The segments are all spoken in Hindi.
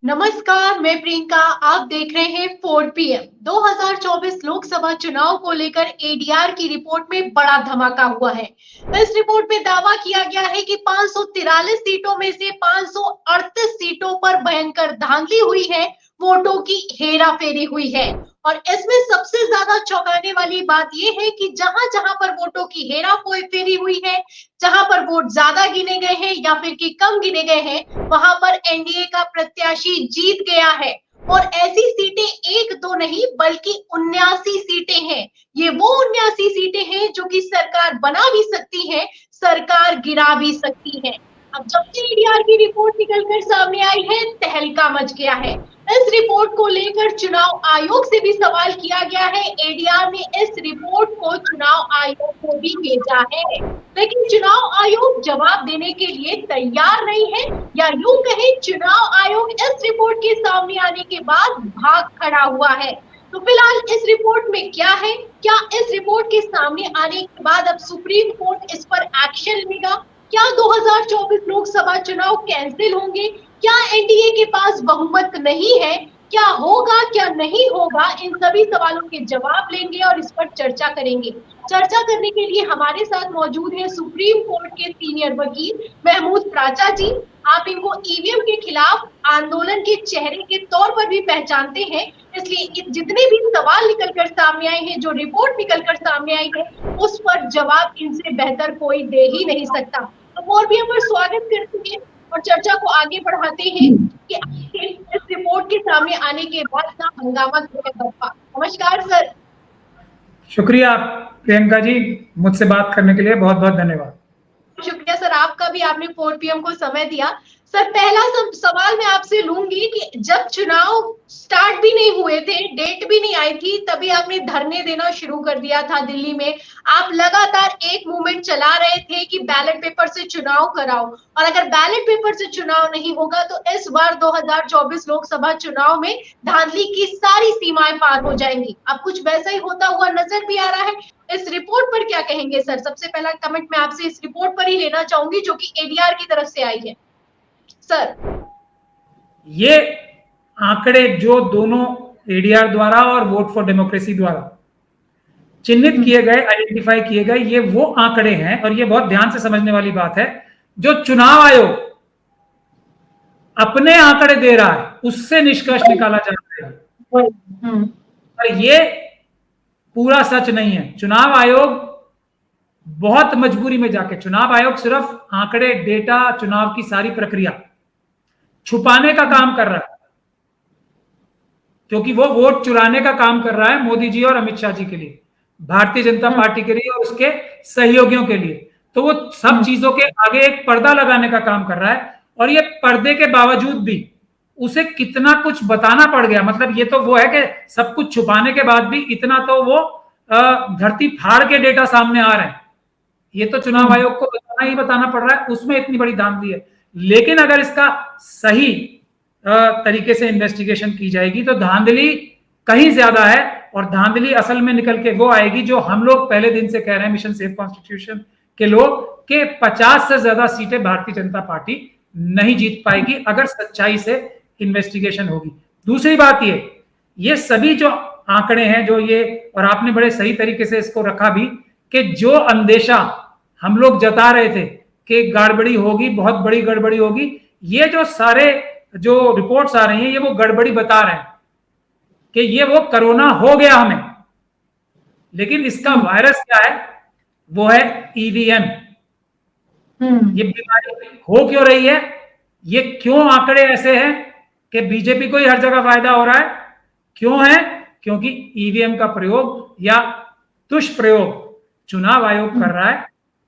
नमस्कार, मैं प्रियंका। आप देख रहे हैं 4 पीएम। 2024 लोकसभा चुनाव को लेकर एडीआर की रिपोर्ट में बड़ा धमाका हुआ है। इस रिपोर्ट में दावा किया गया है कि 543 सीटों में से 538 सीटों पर भयंकर धांधली हुई है, वोटों की हेराफेरी हुई है। और इसमें सबसे ज्यादा चौंकाने वाली बात यह है कि जहां जहां पर वोटों की हेराफेरी हुई है, जहां पर वोट ज्यादा गिने गए हैं या फिर कि कम गिने गए हैं, वहां पर एनडीए का प्रत्याशी जीत गया है। और ऐसी सीटें एक दो नहीं बल्कि 79 सीटें हैं। ये वो 79 सीटें हैं जो कि सरकार बना भी सकती है, सरकार गिरा भी सकती है। अब जब से एडीआर की रिपोर्ट निकलकर सामने आई है, तहलका मच गया है। इस रिपोर्ट को लेकर चुनाव आयोग से भी सवाल किया गया है। एडीआर ने इस रिपोर्ट को चुनाव आयोग को भी भेजा है, लेकिन चुनाव आयोग जवाब देने के लिए तैयार नहीं है, या यूं कहें चुनाव आयोग इस रिपोर्ट के सामने आने के बाद भाग खड़ा हुआ है। तो फिलहाल इस रिपोर्ट में क्या है, क्या इस रिपोर्ट के सामने आने के बाद अब सुप्रीम कोर्ट इस पर एक्शन लेगा? क्या 2024 लोकसभा चुनाव कैंसिल होंगे? क्या एनडीए के पास बहुमत नहीं है? क्या होगा क्या नहीं होगा, इन सभी सवालों के जवाब लेंगे और इस पर चर्चा करेंगे। चर्चा करने के लिए हमारे साथ मौजूद है सुप्रीम कोर्ट के सीनियर वकील महमूद प्राचा जी। आप इनको ईवीएम के खिलाफ आंदोलन के चेहरे के तौर पर भी पहचानते हैं, इसलिए जितने भी सवाल निकलकर सामने आए हैं, जो रिपोर्ट निकलकर सामने आई है, उस पर जवाब इनसे बेहतर कोई दे ही नहीं सकता। तो और भी हम पर स्वागत करते हैं और चर्चा को आगे बढ़ाते हैं कि इस रिपोर्ट के सामने आने के बाद ना हंगामा बरपा। नमस्कार सर। शुक्रिया प्रियंका जी, मुझसे बात करने के लिए बहुत बहुत धन्यवाद। शुक्रिया सर आपका भी, आपने 4 पीएम को समय दिया। सर पहला सवाल मैं आपसे लूंगी कि जब चुनाव स्टार्ट भी नहीं हुए थे, डेट भी नहीं आई थी, तभी आपने धरने देना शुरू कर दिया था दिल्ली में। आप लगातार एक मूवमेंट चला रहे थे कि बैलेट पेपर से चुनाव कराओ, और अगर बैलेट पेपर से चुनाव नहीं होगा तो इस बार 2024 लोकसभा चुनाव में धांधली की सारी सीमाएं पार हो जाएंगी। अब कुछ वैसा ही होता हुआ नजर भी आ रहा है। इस रिपोर्ट पर क्या कहेंगे सर? सबसे पहला कमेंट मैं आपसे इस रिपोर्ट पर ही लेना चाहूंगी जो कि एडीआर की तरफ से आई है। सर, ये आंकड़े जो दोनों एडीआर द्वारा और वोट फॉर डेमोक्रेसी द्वारा चिन्हित किए गए, आइडेंटिफाई किए गए, ये वो आंकड़े हैं, और ये बहुत ध्यान से समझने वाली बात है, जो चुनाव आयोग अपने आंकड़े दे रहा है उससे निष्कर्ष निकाला जा रहा है। और ये पूरा सच नहीं है। चुनाव आयोग बहुत मजबूरी में जाके, चुनाव आयोग सिर्फ आंकड़े, डेटा, चुनाव की सारी प्रक्रिया छुपाने का काम कर रहा है, क्योंकि वो वोट चुराने का काम कर रहा है मोदी जी और अमित शाह जी के लिए, भारतीय जनता पार्टी के लिए और उसके सहयोगियों के लिए। तो वो सब चीजों के आगे एक पर्दा लगाने का काम कर रहा है, और ये पर्दे के बावजूद भी उसे कितना कुछ बताना पड़ गया। मतलब ये तो वो है कि सब कुछ छुपाने के बाद भी इतना तो वो धरती फाड़ के डेटा सामने आ रहे हैं। ये तो चुनाव आयोग को बताना पड़ रहा है, उसमें इतनी बड़ी धांधली है। लेकिन अगर इसका सही तरीके से इन्वेस्टिगेशन की जाएगी तो धांधली कहीं ज्यादा है, और धांधली असल में निकल के वो आएगी जो हम लोग पहले दिन से कह रहे हैं, मिशन सेफ कॉन्स्टिट्यूशन के लोग, के 50 से ज्यादा सीटें भारतीय जनता पार्टी नहीं जीत पाएगी अगर सच्चाई से इन्वेस्टिगेशन होगी। दूसरी बात ये सभी जो आंकड़े हैं, जो ये, और आपने बड़े सही तरीके से इसको रखा भी, कि जो अंदेशा हम लोग जता रहे थे कि गड़बड़ी होगी, बहुत बड़ी गड़बड़ी होगी, ये जो सारे जो रिपोर्ट्स आ रही हैं, ये वो गड़बड़ी बता रहे हैं कि ये वो कोरोना हो गया हमें, लेकिन इसका वायरस क्या है? वो है ईवीएम। ये बीमारी हो क्यों रही है? ये क्यों आंकड़े ऐसे हैं कि बीजेपी को ही हर जगह फायदा हो रहा है? क्यों है? क्योंकि ईवीएम का प्रयोग या दुष्प्रयोग चुनाव आयोग कर रहा है।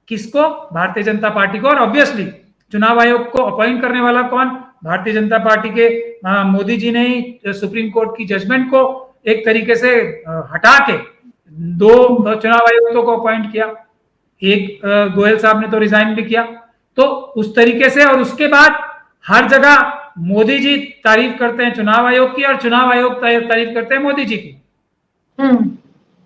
किसको? भारतीय जनता पार्टी को। और ऑब्वियसली चुनाव आयोग को अपॉइंट करने वाला कौन? भारतीय जनता पार्टी के मोदी जी ने ही सुप्रीम कोर्ट की जजमेंट को एक तरीके से हटा के दो चुनाव आयुक्तों को अपॉइंट किया। एक गोयल साहब ने तो रिजाइन भी किया। तो उस तरीके से, और उसके बाद हर जगह मोदी जी तारीफ करते हैं चुनाव आयोग की, और चुनाव आयोग तारीफ करते हैं मोदी जी की,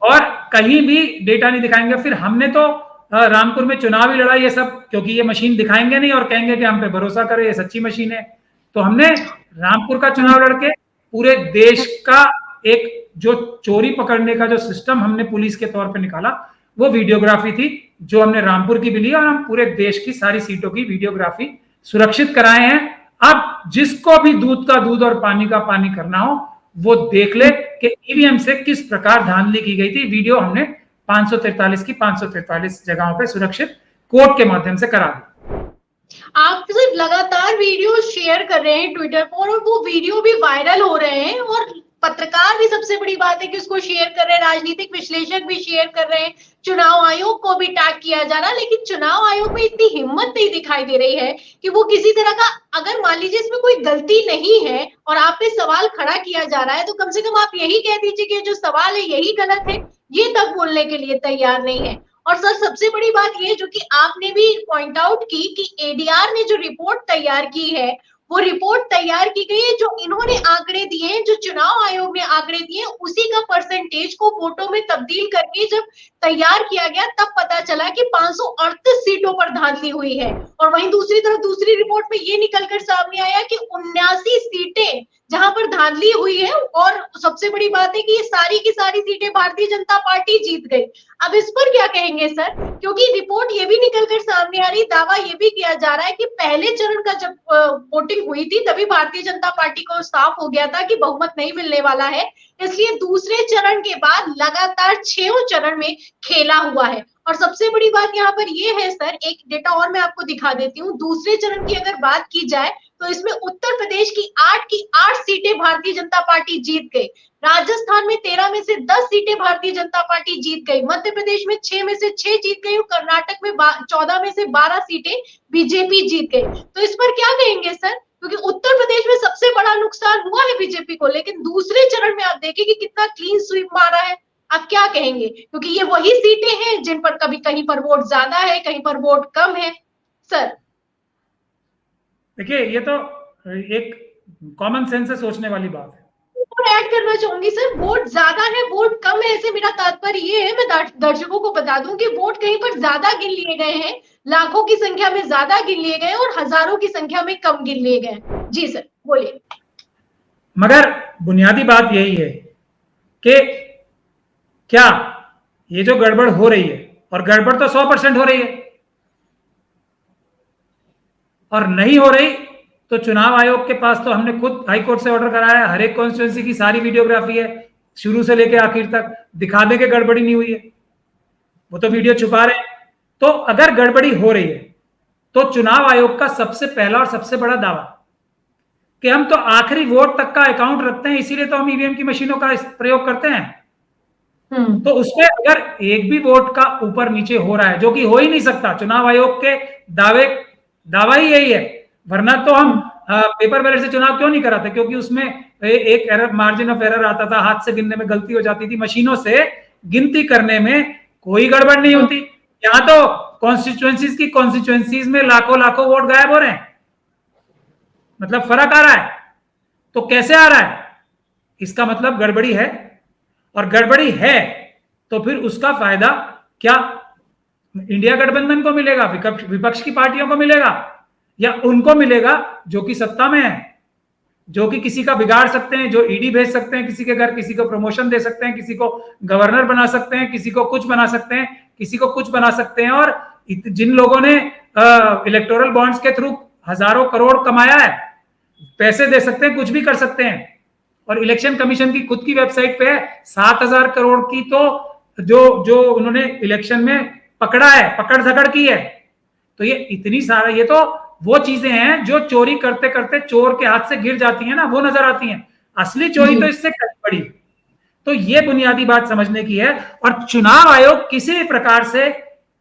और कहीं भी डेटा नहीं दिखाएंगे। फिर हमने तो रामपुर में चुनाव ही लड़ा, ये सब, क्योंकि ये मशीन दिखाएंगे नहीं और कहेंगे कि हम पे भरोसा करें, ये सच्ची मशीन है। तो हमने रामपुर का चुनाव लड़के पूरे देश का एक जो चोरी पकड़ने का जो सिस्टम हमने पुलिस के तौर पे निकाला, वो वीडियोग्राफी थी जो हमने रामपुर की भी ली, और हम पूरे देश की सारी सीटों की वीडियोग्राफी सुरक्षित कराए हैं। अब जिसको भी दूध का दूध और पानी का पानी करना हो वो देख ले कि ईवीएम से किस प्रकार धांधली की गई थी। वीडियो हमने 543 की 543 जगहों पे सुरक्षित कोर्ट के माध्यम से करा दी। आप सिर्फ लगातार वीडियो शेयर कर रहे हैं ट्विटर पर, और वो वीडियो भी वायरल हो रहे हैं, और पत्रकार भी सबसे बड़ी बात है कि उसको शेयर कर रहे हैं, राजनीतिक विश्लेषक भी शेयर कर रहे हैं, चुनाव आयोग को भी टैग किया जा रहा है, लेकिन चुनाव आयोग में इतनी हिम्मत नहीं दिखाई दे रही है कि वो किसी तरह का, अगर मान लीजिए इसमें कोई गलती नहीं है और आप पे सवाल खड़ा किया जा रहा है, तो कम से कम आप यही कह दीजिए कि जो सवाल है यही गलत है, ये तक बोलने के लिए तैयार नहीं है। और सर सबसे बड़ी बात ये जो कि आपने भी पॉइंट आउट की कि एडीआर ने जो रिपोर्ट तैयार की है, वो रिपोर्ट तैयार की गई है, जो इन्होंने आंकड़े दिए हैं, जो चुनाव आयोग ने आंकड़े दिए हैं, उसी का परसेंटेज को वोटों में तब्दील करके जब तैयार किया गया तब पता चला कि 538 सीटों पर धांधली हुई है। और वहीं दूसरी तरफ दूसरी रिपोर्ट में ये निकलकर सामने आया कि 79 सीटें जहां पर धांधली हुई है, और सबसे बड़ी बात है कि ये सारी की सारी सीटें भारतीय जनता पार्टी जीत गई। अब इस पर क्या कहेंगे सर, क्योंकि रिपोर्ट ये भी निकलकर सामने आ रही, दावा ये भी किया जा रहा है कि पहले चरण का जब वोटिंग हुई थी तभी भारतीय जनता पार्टी को साफ हो गया था कि बहुमत नहीं मिलने वाला है, इसलिए दूसरे चरण के बाद लगातार 6 चरण में खेला हुआ है। और सबसे बड़ी बात यहाँ पर ये है सर, एक डेटा और मैं आपको दिखा देती हूँ। दूसरे चरण की अगर बात की जाए तो इसमें उत्तर प्रदेश की 8 सीटें भारतीय जनता पार्टी जीत गई, राजस्थान में 13 में से 10 सीटें भारतीय जनता पार्टी जीत गई, मध्य प्रदेश में 6 में से 6 जीत गई, और कर्नाटक में 14 में से 12 सीटें बीजेपी जीत गई। तो इस पर क्या कहेंगे सर, क्योंकि उत्तर प्रदेश में सबसे बड़ा नुकसान हुआ है बीजेपी को, लेकिन दूसरे चरण में आप देखिए कि कितना क्लीन स्वीप मारा है। आप क्या कहेंगे, क्योंकि ये वही सीटें हैं जिन पर कभी कहीं पर वोट ज्यादा है, कहीं पर वोट कम है। सर देखिए, ये तो एक कॉमन सेंस से सोचने वाली बात है। और ऐड करना चाहूंगी सर, वोट ज्यादा है वोट कम है, ऐसे मेरा तात्पर्य ये है, मैं दर्शकों को बता दूं कि वोट कहीं पर ज्यादा गिन लिए गए हैं, लाखों की संख्या में ज्यादा गिन लिए गए और हजारों की संख्या में कम गिन लिए गए। जी सर बोलिए। मगर बुनियादी बात यही है कि क्या ये जो गड़बड़ हो रही है, और गड़बड़ तो 100% हो रही है, और नहीं हो रही तो चुनाव आयोग के पास तो हमने खुद हाई कोर्ट से ऑर्डर कराया है, हर एक कॉन्स्टिट्यूंसी की सारी वीडियोग्राफी है शुरू से लेकर आखिर तक, दिखा दे के गड़बड़ी नहीं हुई है, वो तो वीडियो छुपा रहे हैं। तो अगर गड़बड़ी हो रही है तो चुनाव आयोग का सबसे पहला और सबसे बड़ा दावा कि हम तो आखिरी वोट तक का अकाउंट रखते हैं, इसीलिए तो हम ईवीएम की मशीनों का प्रयोग करते हैं। तो उसमें अगर एक भी वोट का ऊपर नीचे हो रहा है, जो कि हो ही नहीं सकता, चुनाव आयोग के दावा ही यही है, वरना तो हम पेपर बैलेट से चुनाव क्यों नहीं कराते, क्योंकि उसमें एक एरर, मार्जिन ऑफ एरर आता था, हाथ से गिनने में गलती हो जाती थी, मशीनों से गिनती करने में कोई गड़बड़ नहीं होती। यहाँ तो कॉन्स्टिट्यूएंसीज में लाखों वोट गायब हो रहे हैं, मतलब फर्क आ रहा है। तो कैसे आ रहा है, इसका मतलब गड़बड़ी है, और गड़बड़ी है तो फिर उसका फायदा क्या इंडिया गठबंधन को मिलेगा, विपक्ष की पार्टियों को मिलेगा, या उनको मिलेगा जो कि सत्ता में है, जो कि किसी का बिगाड़ सकते हैं, जो ईडी भेज सकते हैं किसी के घर, किसी को प्रमोशन दे सकते हैं, किसी को गवर्नर बना सकते हैं, किसी को कुछ बना सकते हैं, किसी को कुछ बना सकते हैं। और जिन लोगों ने इलेक्टोरल बॉन्ड्स के थ्रू हजारों करोड़ कमाया है, पैसे दे सकते हैं, कुछ भी कर सकते हैं। और इलेक्शन कमीशन की खुद की वेबसाइट पे 7,000 करोड़ की तो जो उन्होंने इलेक्शन में पकड़ा है, पकड़ धकड़ की है। तो ये इतनी सारा, ये तो वो चीजें हैं जो चोरी करते करते चोर के हाथ से गिर जाती हैं ना, वो नजर आती हैं, असली चोरी तो इससे कहीं बड़ी। तो ये बुनियादी बात समझने की है। और चुनाव आयोग किसी भी प्रकार से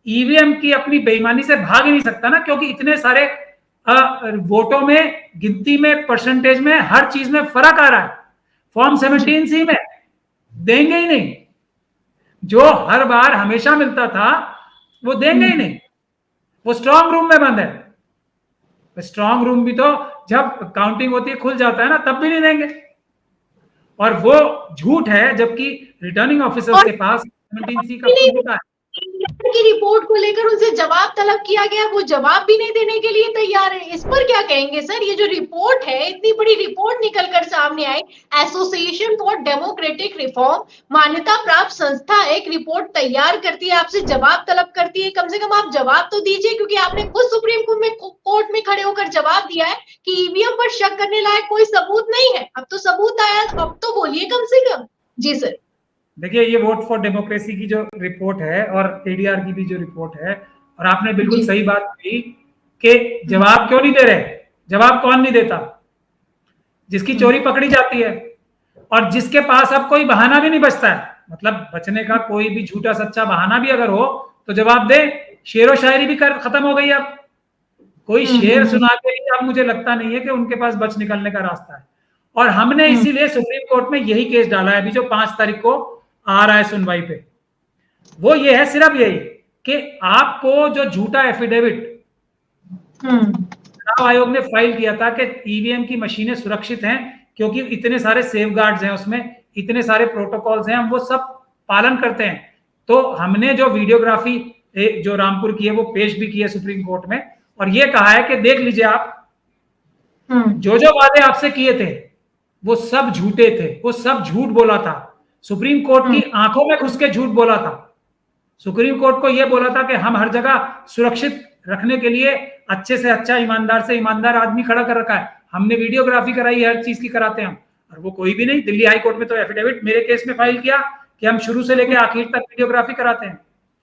ईवीएम की अपनी बेईमानी से भाग ही नहीं सकता ना, क्योंकि इतने सारे वोटों में, गिनती में, परसेंटेज में, हर चीज में फर्क आ रहा है। फॉर्म 17C में देंगे ही नहीं, जो हर बार हमेशा मिलता था वो देंगे ही नहीं, वो स्ट्रांग रूम में बंद है। स्ट्रांग रूम भी तो जब काउंटिंग होती है खुल जाता है ना, तब भी नहीं देंगे। और वो झूठ है, जबकि रिटर्निंग ऑफिसर के पास 17C का प्रूफ होता है। की रिपोर्ट को लेकर उनसे जवाब तलब किया गया, वो जवाब भी नहीं देने के लिए तैयार है। इस पर क्या कहेंगे सर? ये जो रिपोर्ट है, इतनी बड़ी रिपोर्ट निकलकर सामने आई, एसोसिएशन फॉर डेमोक्रेटिक रिफॉर्म, मान्यता प्राप्त संस्था एक रिपोर्ट तैयार करती है, आपसे जवाब तलब करती है, कम से कम आप जवाब तो दीजिए, क्योंकि आपने खुद सुप्रीम कोर्ट में खड़े होकर जवाब दिया है कि ईवीएम पर शक करने लायक कोई सबूत नहीं है। अब तो सबूत आया, अब तो बोलिए कम से कम। जी सर। देखिए, ये वोट फॉर डेमोक्रेसी की जो रिपोर्ट है और एडीआर की भी जो रिपोर्ट है, और आपने बिल्कुल सही बात कही कि जवाब क्यों नहीं दे रहे। जवाब कौन नहीं देता? जिसकी चोरी पकड़ी जाती है और जिसके पास अब कोई बहाना भी नहीं बचता है, मतलब बचने का कोई भी झूठा सच्चा बहाना भी अगर हो तो जवाब दे। शेरो शायरी भी कर खत्म हो गई। अब कोई शेर सुना के भी अब मुझे लगता नहीं है कि उनके पास बच निकलने का रास्ता है। और हमने इसीलिए सुप्रीम कोर्ट में यही केस डाला है, अभी जो 5 तारीख को आ रहा है सुनवाई पे। वो ये है, सिर्फ यही कि आपको जो झूठा एफिडेविट चुनाव आयोग ने फाइल किया था कि ईवीएम की मशीनें सुरक्षित हैं क्योंकि इतने सारे सेफगार्ड्स हैं उसमें, इतने सारे प्रोटोकॉल्स हैं, हम वो सब पालन करते हैं। तो हमने जो वीडियोग्राफी जो रामपुर की है वो पेश भी की है सुप्रीम कोर्ट में, और ये कहा है कि देख लीजिए आप, जो जो वादे आपसे किए थे वो सब झूठे थे, वो सब झूठ बोला था। सुप्रीम कोर्ट की आंखों में घुस के झूठ बोला था। सुप्रीम कोर्ट को यह बोला था कि हम हर जगह सुरक्षित रखने के लिए अच्छे से अच्छा, ईमानदार से ईमानदार आदमी खड़ा कर रखा है। हमने वीडियोग्राफी कराई, हर चीज की कराते हैं हम, और वो कोई भी नहीं। दिल्ली हाई कोर्ट में तो एफिडेविट मेरे केस में फाइल किया कि हम शुरू से लेकर आखिर तक वीडियोग्राफी कराते हैं।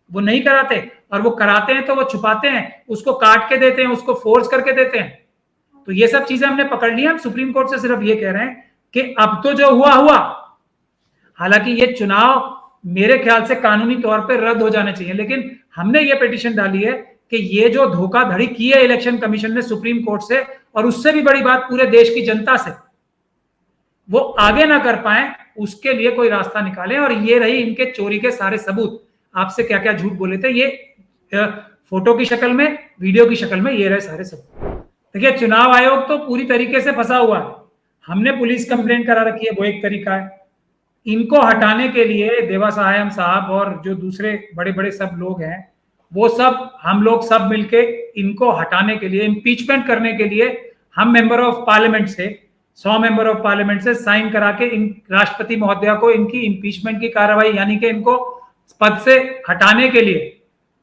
वो नहीं कराते, और वो कराते हैं तो वो छुपाते हैं, उसको काट के देते हैं, उसको फोर्स करके देते हैं। तो ये सब चीजें हमने पकड़ ली। हम सुप्रीम कोर्ट से सिर्फ ये कह रहे हैं कि अब तो जो हुआ हुआ, हालांकि ये चुनाव मेरे ख्याल से कानूनी तौर पे रद्द हो जाने चाहिए, लेकिन हमने ये पिटीशन डाली है कि ये जो धोखाधड़ी की है इलेक्शन कमीशन ने सुप्रीम कोर्ट से, और उससे भी बड़ी बात पूरे देश की जनता से, वो आगे ना कर पाए, उसके लिए कोई रास्ता निकालें। और ये रही इनके चोरी के सारे सबूत, आपसे क्या क्या झूठ बोले थे, ये फोटो की शक्ल में, वीडियो की शक्ल में, ये रहे सारे सबूत। देखिए, चुनाव आयोग तो पूरी तरीके से फंसा हुआ है। हमने पुलिस कंप्लेंट करा रखी है, वो एक तरीका है। इनको हटाने के लिए देवा साहब साहब और जो दूसरे बड़े बड़े सब लोग हैं, वो सब हम लोग सब मिलके इनको हटाने के लिए, इम्पीचमेंट करने के लिए, हम मेंबर ऑफ पार्लियामेंट से 100 मेंबर ऑफ पार्लियामेंट से साइन करा के इन राष्ट्रपति महोदया को इनकी इम्पीचमेंट की कार्रवाई, यानी कि इनको पद से हटाने के लिए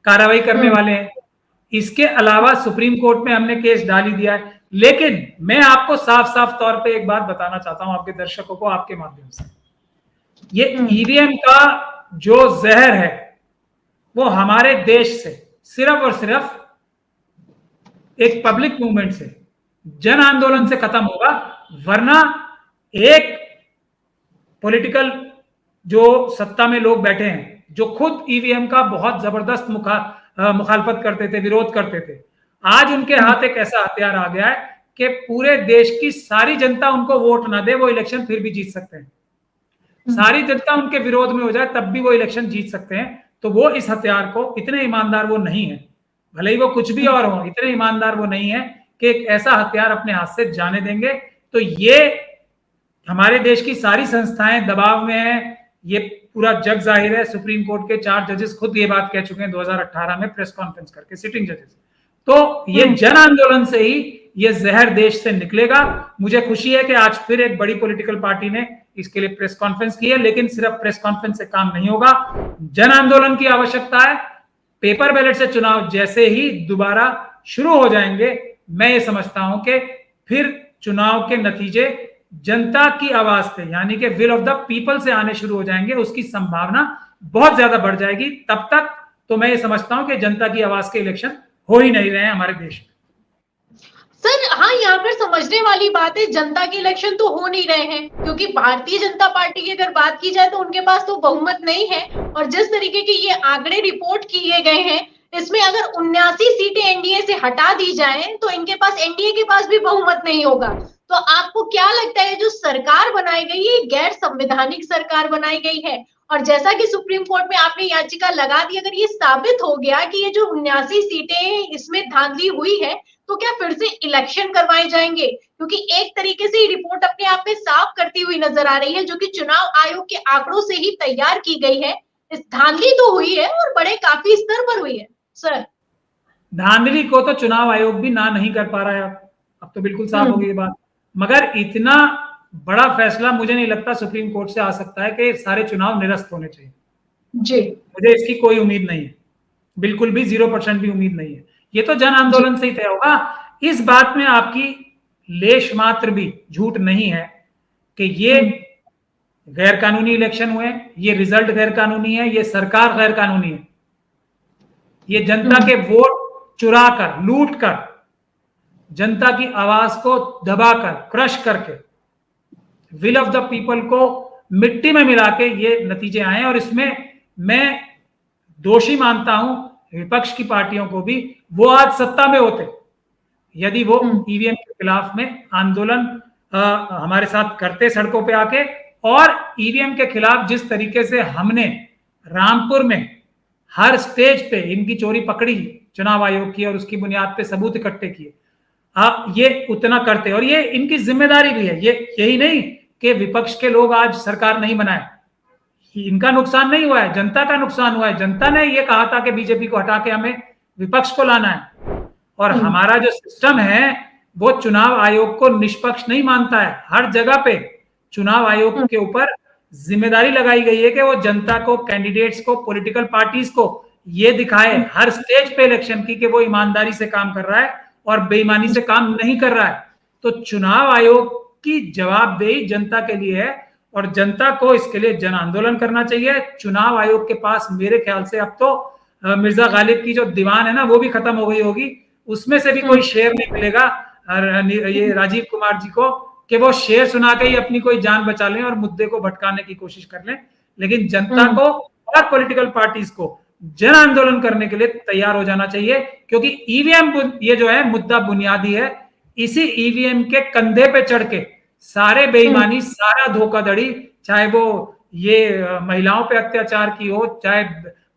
कार्रवाई करने वाले हैं। इसके अलावा सुप्रीम कोर्ट में हमने केस डाल ही दिया है। लेकिन मैं आपको साफ साफ तौर पे एक बात बताना चाहता हूं आपके दर्शकों को, आपके माध्यम से, ये ईवीएम का जो जहर है वो हमारे देश से सिर्फ और सिर्फ एक पब्लिक मूवमेंट से, जन आंदोलन से खत्म होगा। वरना एक पॉलिटिकल जो सत्ता में लोग बैठे हैं, जो खुद ईवीएम का बहुत जबरदस्त मुखालफत करते थे, विरोध करते थे, आज उनके हाथ एक ऐसा हथियार आ गया है कि पूरे देश की सारी जनता उनको वोट ना दे, वो इलेक्शन फिर भी जीत सकते हैं। सारी जनता उनके विरोध में हो जाए तब भी वो इलेक्शन जीत सकते हैं। तो वो इस हथियार को, इतने ईमानदार वो नहीं है, भले ही वो कुछ भी और हो, इतने ईमानदार वो नहीं है कि एक ऐसा हथियार अपने हाथ से जाने देंगे। तो ये हमारे देश की सारी संस्थाएं दबाव में है, ये पूरा जग जाहिर है। सुप्रीम कोर्ट के 4 जजेस खुद ये बात कह चुके हैं 2018 में प्रेस कॉन्फ्रेंस करके, सिटिंग जजेस। तो ये जन आंदोलन से ही ये जहर देश से निकलेगा। मुझे खुशी है कि आज फिर एक बड़ी पॉलिटिकल पार्टी ने इसके लिए प्रेस कॉन्फ्रेंस की है, लेकिन सिर्फ प्रेस कॉन्फ्रेंस से काम नहीं होगा, जन आंदोलन की आवश्यकता है। पेपर बैलेट से चुनाव जैसे ही दोबारा शुरू हो जाएंगे, मैं ये समझता हूं कि फिर चुनाव के नतीजे जनता की आवाज से, यानी कि विल ऑफ द पीपल से आने शुरू हो जाएंगे, उसकी संभावना बहुत ज्यादा बढ़ जाएगी। तब तक तो मैं ये समझता हूं कि जनता की आवाज के इलेक्शन हो ही नहीं रहे हैं हमारे देश में। सर हाँ, यहाँ पर समझने वाली बात है, जनता के इलेक्शन तो हो नहीं रहे हैं, क्योंकि भारतीय जनता पार्टी की अगर बात की जाए तो उनके पास तो बहुमत नहीं है। और जिस तरीके के ये आंकड़े रिपोर्ट किए गए हैं, इसमें अगर 79 सीटें एनडीए से हटा दी जाएं तो इनके पास, एनडीए के पास भी बहुमत नहीं होगा। तो आपको क्या लगता है, जो सरकार बनाई गई है, गैर संवैधानिक सरकार बनाई गई है? और जैसा कि सुप्रीम कोर्ट में आपने याचिका लगा दी, अगर ये साबित हो गया कि ये जो 79 सीटें इसमें धांधली हुई है, तो क्या फिर से इलेक्शन करवाए जाएंगे? क्योंकि एक तरीके से रिपोर्ट अपने आप में साफ करती हुई नजर आ रही है, जो कि चुनाव आयोग के आंकड़ों से ही तैयार की गई है, इस धांधली तो हुई है और बड़े काफी स्तर पर हुई है सर। धांधली को तो चुनाव आयोग भी ना नहीं कर पा रहा है। अब तो बिल्कुल साफ हो गई ये बात। मगर इतना बड़ा फैसला मुझे नहीं लगता सुप्रीम कोर्ट से आ सकता है कि सारे चुनाव निरस्त होने चाहिए। जी, मुझे इसकी कोई उम्मीद नहीं है, बिल्कुल भी 0% भी उम्मीद नहीं है। ये तो जन जी, आंदोलन से ही तय होगा। इस बात में आपकी लेश मात्र भी झूठ नहीं है कि ये गैर कानूनी इलेक्शन हुए, ये रिजल्ट गैर कानूनी है, ये सरकार गैर कानूनी है, ये जनता के वोट चुरा कर, लूट कर, जनता की आवाज को दबाकर, क्रश करके, विल ऑफ द पीपल को मिट्टी में मिला के ये नतीजे आए। और इसमें मैं दोषी मानता हूं विपक्ष की पार्टियों को भी। वो आज सत्ता में होते यदि वो ईवीएम के खिलाफ में आंदोलन हमारे साथ करते सड़कों पे आके, और ईवीएम के खिलाफ जिस तरीके से हमने रामपुर में हर स्टेज पे इनकी चोरी पकड़ी चुनाव आयोग की और उसकी बुनियाद पे सबूत इकट्ठे किए, ये उतना करते। और ये इनकी जिम्मेदारी भी है। ये यही नहीं कि विपक्ष के लोग आज सरकार नहीं बनाए, इनका नुकसान नहीं हुआ है, जनता का नुकसान हुआ है। जनता ने ये कहा था कि बीजेपी को हटा के हमें विपक्ष को लाना है। और हमारा जो सिस्टम है वो चुनाव आयोग को निष्पक्ष नहीं मानता है। हर जगह पे चुनाव आयोग के ऊपर जिम्मेदारी लगाई गई है कि वो जनता को, कैंडिडेट्स को, पॉलिटिकल पार्टीज को ये दिखाए हर स्टेज पे इलेक्शन की कि वो ईमानदारी से काम कर रहा है और बेईमानी से काम नहीं कर रहा है। तो चुनाव आयोग की जवाबदेही जनता के लिए है और जनता को इसके लिए जन आंदोलन करना चाहिए। चुनाव आयोग के पास मेरे ख्याल से अब तो मिर्जा गालिब की जो दीवान है ना वो भी खत्म हो गई होगी, उसमें से भी कोई शेर नहीं मिलेगा ये राजीव कुमार जी को कि वो शेर सुना के ही अपनी कोई जान बचा लें और मुद्दे को भटकाने की कोशिश कर लें। लेकिन जनता को और पॉलिटिकल पार्टीज को जन आंदोलन करने के लिए तैयार हो जाना चाहिए, क्योंकि ईवीएम ये जो है मुद्दा बुनियादी है। इसी ईवीएम के कंधे पे चढ़ के सारे बेईमानी, सारा धोखाधड़ी, चाहे वो ये महिलाओं पे अत्याचार की हो, चाहे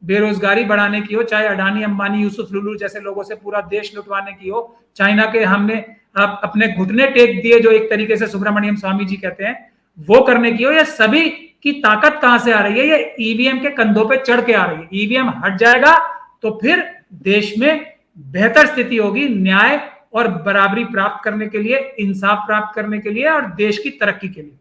बेरोजगारी बढ़ाने की हो, चाहे अडानी अंबानी यूसुफ लुलू जैसे लोगों से पूरा देश लुटवाने की हो, चाइना के हमने अपने घुटने टेक दिए जो एक तरीके से सुब्रमण्यम स्वामी जी कहते हैं, वो करने की हो, ये सभी की ताकत कहां से आ रही है? ये ईवीएम के कंधों पे चढ़ के आ रही है। ईवीएम हट जाएगा तो फिर देश में बेहतर स्थिति होगी, न्याय और बराबरी प्राप्त करने के लिए, इंसाफ प्राप्त करने के लिए और देश की तरक्की के लिए।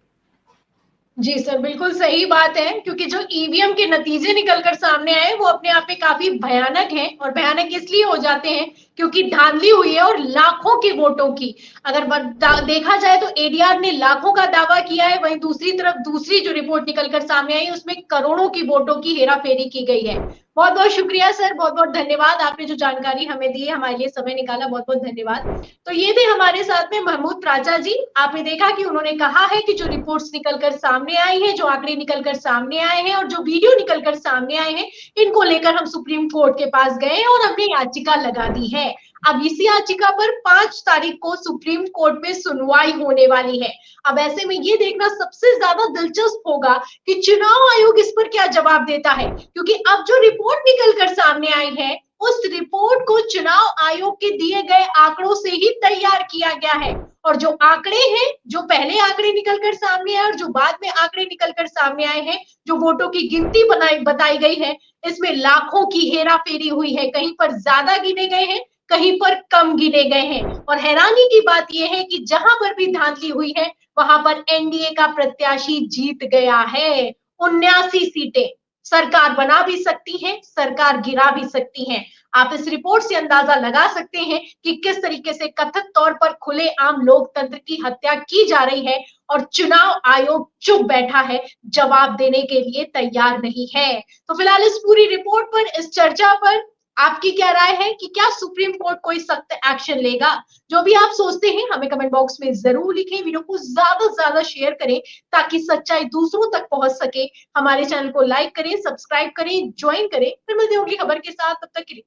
जी सर, बिल्कुल सही बात है, क्योंकि जो ईवीएम के नतीजे निकलकर सामने आए वो अपने आप में काफी भयानक हैं, और भयानक इसलिए हो जाते हैं क्योंकि धांधली हुई है और लाखों के वोटों की। अगर देखा जाए तो एडीआर ने लाखों का दावा किया है, वहीं दूसरी तरफ दूसरी जो रिपोर्ट निकलकर सामने आई उसमें करोड़ों की वोटों की हेराफेरी की गई है। बहुत बहुत शुक्रिया सर, बहुत बहुत धन्यवाद, आपने जो जानकारी हमें दी है, हमारे लिए समय निकाला, बहुत बहुत धन्यवाद। तो ये थे हमारे साथ में महमूद राजा जी। आपने देखा कि उन्होंने कहा है कि जो रिपोर्ट्स निकलकर सामने आई है, जो आंकड़े निकलकर सामने आए हैं और जो वीडियो निकलकर सामने आए हैं, इनको लेकर हम सुप्रीम कोर्ट के पास गए और हमने याचिका लगा दी है। अब इसी याचिका पर 5 तारीख को सुप्रीम कोर्ट में सुनवाई होने वाली है। अब ऐसे में ये देखना सबसे ज्यादा दिलचस्प होगा कि चुनाव आयोग इस पर क्या जवाब देता है, क्योंकि अब जो रिपोर्ट निकलकर सामने आई है उस रिपोर्ट को चुनाव आयोग के दिए गए आंकड़ों से ही तैयार किया गया है। और जो आंकड़े हैं, जो पहले आंकड़े निकलकर सामने आए और जो बाद में आंकड़े निकलकर सामने आए हैं, जो वोटों की गिनती बताई गई है, इसमें लाखों की हेराफेरी हुई है। कहीं पर ज्यादा गिने गए हैं, कहीं पर कम गिने गए हैं। और हैरानी की बात यह है कि जहां पर भी धांधली हुई है वहां पर एनडीए का प्रत्याशी जीत गया है। 79 सीटें सरकार बना भी सकती है, सरकार गिरा भी सकती है। आप इस रिपोर्ट से अंदाजा लगा सकते हैं कि किस तरीके से कथित तौर पर खुलेआम लोकतंत्र की हत्या की जा रही है और चुनाव आयोग चुप बैठा है, जवाब देने के लिए तैयार नहीं है। तो फिलहाल इस पूरी रिपोर्ट पर, इस चर्चा पर आपकी क्या राय है कि क्या सुप्रीम कोर्ट कोई सख्त एक्शन लेगा? जो भी आप सोचते हैं हमें कमेंट बॉक्स में जरूर लिखें। वीडियो को ज्यादा से ज्यादा शेयर करें ताकि सच्चाई दूसरों तक पहुंच सके। हमारे चैनल को लाइक करें, सब्सक्राइब करें, ज्वाइन करें। फिर मिलते हैं अगली खबर के साथ, तब तक के लिए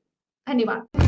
धन्यवाद।